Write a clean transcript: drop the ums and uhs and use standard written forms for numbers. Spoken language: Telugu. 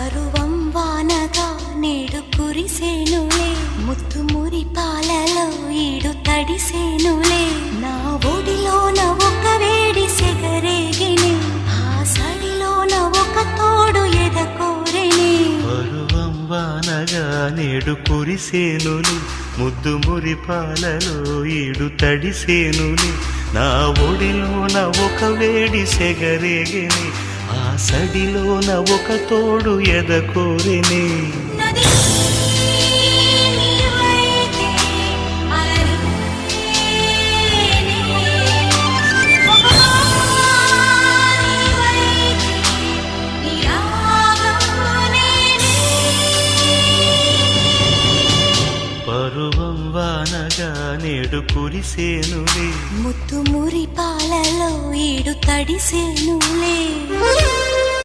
పరువం వానగా నేడు కురిసేనులే ముత్తు మురి పాలలో ఈడు తడిసేనులే నా ఒడిలోన ఒక వేడి సెగరేగిని ఆ సడిలోన ఒక తోడు ఎదకోరెని పరువం వానగా నేడు కురిసేనులే ముద్దు మురి పాలలో ఈడు తడిసేనులే నా ఒడిలోన ఒక వేడి సెగరేగిని ఆ సడిలోన ఒక తోడు ఎదకోరెని పరువం వానగా నేడు కురిసేనులే ముత్తు మురి పాలలో ఈడు తడిసేనులే